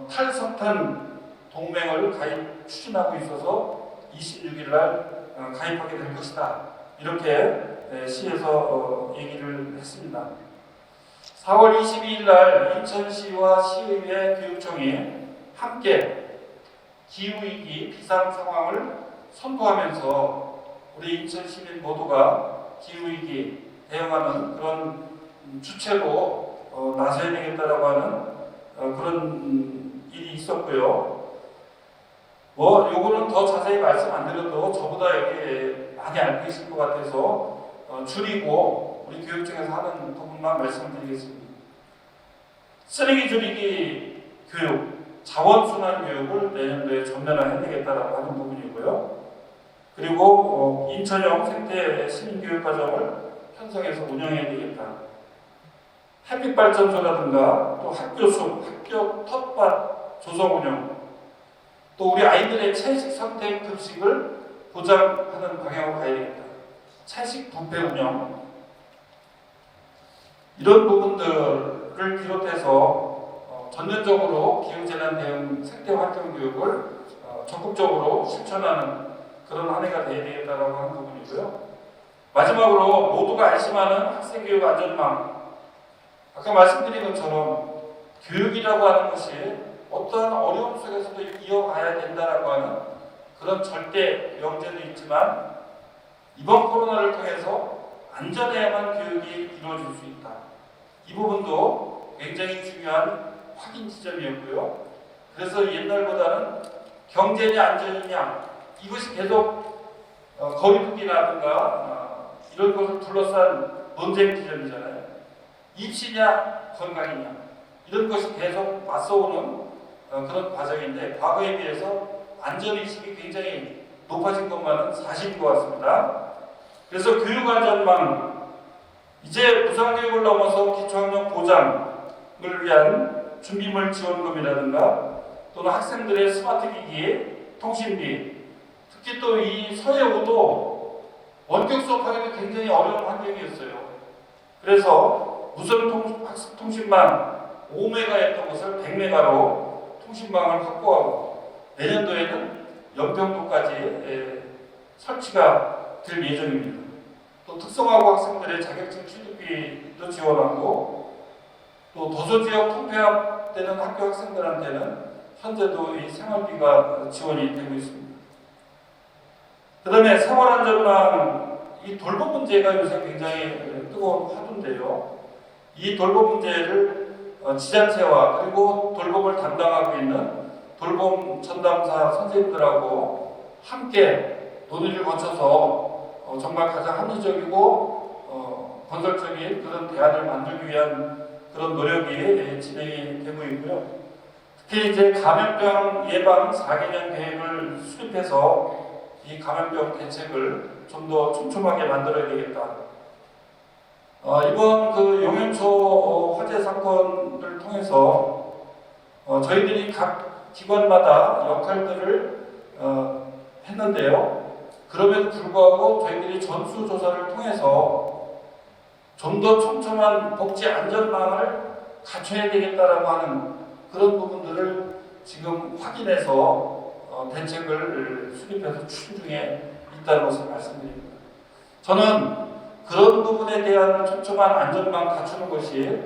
탈석탄 동맹을 추진하고 있어서 26일 날 가입하게 될 것이다. 이렇게 시에서 얘기를 했습니다. 4월 22일 날 인천시와 시의회 교육청이 함께 기후위기 비상 상황을 선포하면서 우리 인천 시민 모두가 기후위기 대응하는 그런 주체로 나서야 되겠다라고 하는 그런 일이 있었고요. 뭐 요거는 더 자세히 말씀 안 드려도 저보다 여기 많이 알고 계실 것 같아서 줄이고 우리 교육청에서 하는 부분만 말씀드리겠습니다. 쓰레기 줄이기 교육, 자원순환 교육을 내년도에 전면화해야 되겠다라고 하는 부분이고요. 그리고 인천형 생태 시민교육과정을 편성해서 운영해야 되겠다. 햇빛발전소라든가 또 학교숲, 학교 텃밭 조성 운영, 또 우리 아이들의 채식 선택 급식을 보장하는 방향으로 가야 되겠다. 채식 뷔페 운영, 이런 부분들을 비롯해서 전면적으로 기후재난 대응 생태환경교육을 적극적으로 실천하는 그런 한 해가 되어야 되겠다고 하는 부분이고요. 마지막으로 모두가 안심하는 학생교육 안전망. 아까 말씀드린 것처럼 교육이라고 하는 것이 어떠한 어려움 속에서도 이어가야 된다라고 하는 그런 절대 명제도 있지만 이번 코로나를 통해서 안전해야만 교육이 이루어질 수 있다. 이 부분도 굉장히 중요한 확인 지점이었고요. 그래서 옛날보다는 경제냐 안전이냐 이것이 계속 거리두기라든가 이런 것을 둘러싼 논쟁 지점이잖아요. 입시냐 건강이냐 이런 것이 계속 맞서오는 그런 과정인데 과거에 비해서 안전의식이 굉장히 높아진 것만은 사실인 것 같습니다. 그래서 교육안전망 이제 무상교육을 넘어서 기초학력 보장을 위한 준비물 지원금이라든가 또는 학생들의 스마트 기기, 통신비 특히 또 이 서예고도 원격 수업하기도 굉장히 어려운 환경이었어요. 그래서 무선 학습 통신망 5메가였던 것을 100메가로 통신망을 확보하고 내년도에는 연평도까지 설치가 될 예정입니다. 또 특성화고 학생들의 자격증 취득비도 지원하고 또 도서지역 통폐합되는 학교 학생들한테는 현재도 이 생활비가 지원이 되고 있습니다. 그 다음에 생활안전망 이 돌봄 문제가 요새 굉장히 뜨거운 화두인데요. 이 돌봄 문제를 지자체와 그리고 돌봄을 담당하고 있는 돌봄 전담사 선생님들하고 함께 논의를 거쳐서 정말 가장 합리적이고 건설적인 그런 대안을 만들기 위한 그런 노력이 진행이 되고 있고요. 특히 이제 감염병 예방 4개년 계획을 수립해서 이 감염병 대책을 좀 더 촘촘하게 만들어야 되겠다. 이번 그 용현초 화재 사건을 통해서 저희들이 각 기관마다 역할들을 했는데요. 그럼에도 불구하고 저희들이 전수조사를 통해서 좀 더 촘촘한 복지 안전망을 갖춰야 되겠다라고 하는 그런 부분들을 지금 확인해서 대책을 수립해서 추진 중에 있다는 것을 말씀드립니다. 저는 그런 부분에 대한 촘촘한 안전망 갖추는 것이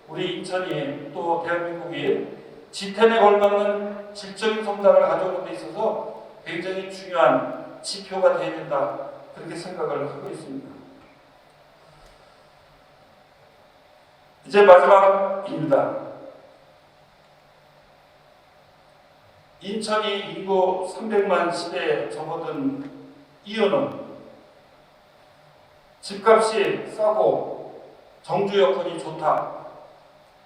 우리 인천이 또 대한민국이 G10에 걸맞는 질적인 성장을 가져오는 데 있어서 굉장히 중요한 지표가 되어야 된다 그렇게 생각을 하고 있습니다. 이제 마지막입니다. 인천이 인구 300만 시대에 접어든 이유는 집값이 싸고 정주 여건이 좋다.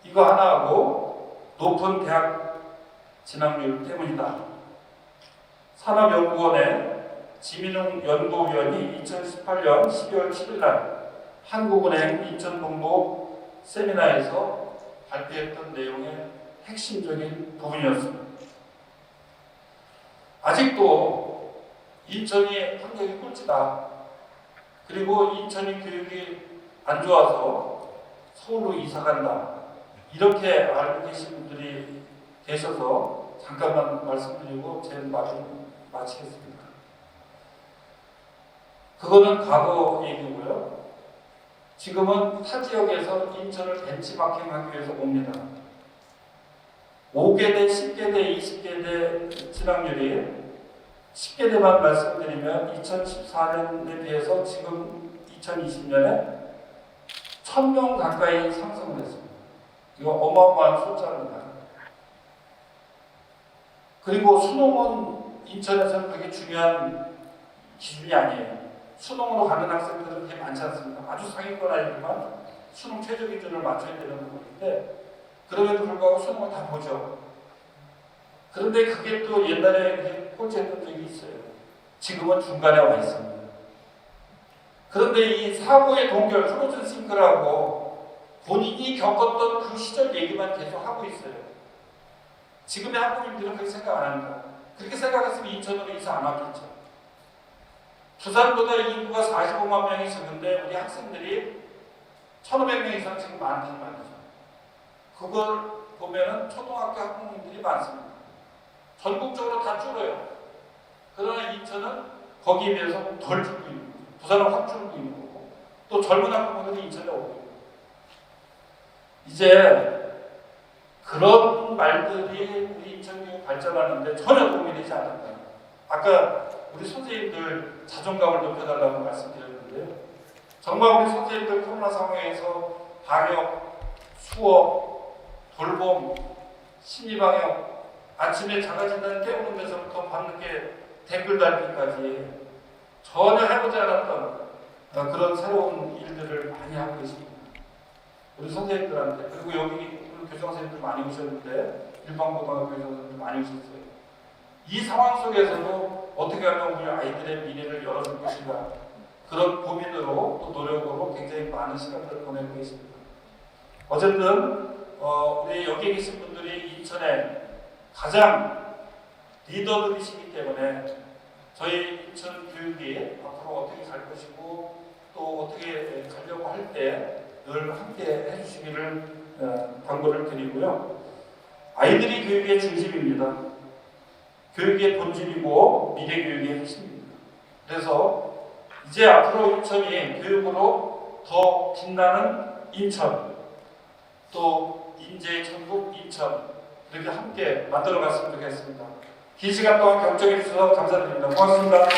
이거 하나하고 높은 대학 진학률 때문이다. 산업연구원의 지민웅 연구위원이 2018년 12월 7일 날 한국은행 인천본부 세미나에서 발표했던 내용의 핵심적인 부분이었습니다. 아직도 인천이 환경이 꿀지다. 그리고 인천이 교육이 안 좋아서 서울로 이사 간다. 이렇게 알고 계신 분들이 계셔서 잠깐만 말씀드리고 제 말을 마치겠습니다. 그거는 과거 얘기고요. 지금은 타 지역에서 인천을 벤치마킹하기 위해서 옵니다. 5개대, 10개대, 20개대 진학률이 10개대만 말씀드리면 2014년에 비해서 지금 2020년에 1000명 가까이 상승을 했습니다. 이거 어마어마한 숫자입니다. 그리고 수능은 인천에서는 그렇게 중요한 기준이 아니에요. 수능으로 가는 학생들은 그렇게 많지 않습니다. 아주 상위권 아니지만 수능 최저 기준을 맞춰야 되는 부분인데 그럼에도 불구하고 수능을 다 보죠. 그런데 그게 또 옛날에 꼴찌했던 적이 있어요. 지금은 중간에 와 있습니다. 그런데 이 사고의 동결, 프로즌 싱크라고 본인이 겪었던 그 시절 얘기만 계속 하고 있어요. 지금의 학부모님들은 그렇게 생각 안 합니다. 그렇게 생각했으면 인천으로 이사 안 왔겠죠. 부산보다 인구가 45만 명이 적은데 우리 학생들이 1,500명 이상 지금 많다는 말이죠. 그걸 보면은 초등학교 학부모님들이 많습니다. 전국적으로 다 줄어요. 그러나 인천은 거기에 비해서 덜 줄고 있는 거죠. 부산은 확 줄고 있는 거고 또 젊은 학부모들이 인천에 오고 있는 거죠. 이제 그런 말들이 우리 인천교육 발전하는데 전혀 도움이 되지 않았다. 아까 우리 선생님들 자존감을 높여달라고 말씀드렸는데요. 정말 우리 선생님들 코로나 상황에서 방역, 수업, 돌봄, 심리방역 아침에 자가진단 깨우는 데서부터 밤늦게 댓글 달기까지 전혀 해보지 않았던 그런 새로운 일들을 많이 하고 계십니다. 우리 선생님들한테, 그리고 여기 교장선생님들 많이 오셨는데 일반고등학교 교장선생님들 많이 오셨어요. 이 상황 속에서도 어떻게 하면 우리 아이들의 미래를 열어줄 것인가, 그런 고민으로 또 노력으로 굉장히 많은 시간들을 보내고 계십니다. 어쨌든 우리 여기 계신 분들이 인천에 가장 리더들이시기 때문에 저희 인천 교육이 앞으로 어떻게 갈 것이고 또 어떻게 가려고 할 때 늘 함께 해주시기를 당부를 드리고요. 아이들이 교육의 중심입니다. 교육의 본질이고 미래 교육의 핵심입니다. 그래서 이제 앞으로 인천이 교육으로 더 빛나는 인천, 또 인재의 천국 인천, 이렇게 함께 만들어 갔으면 좋겠습니다. 긴 시간 동안 경청해 주셔서 감사드립니다. 고맙습니다.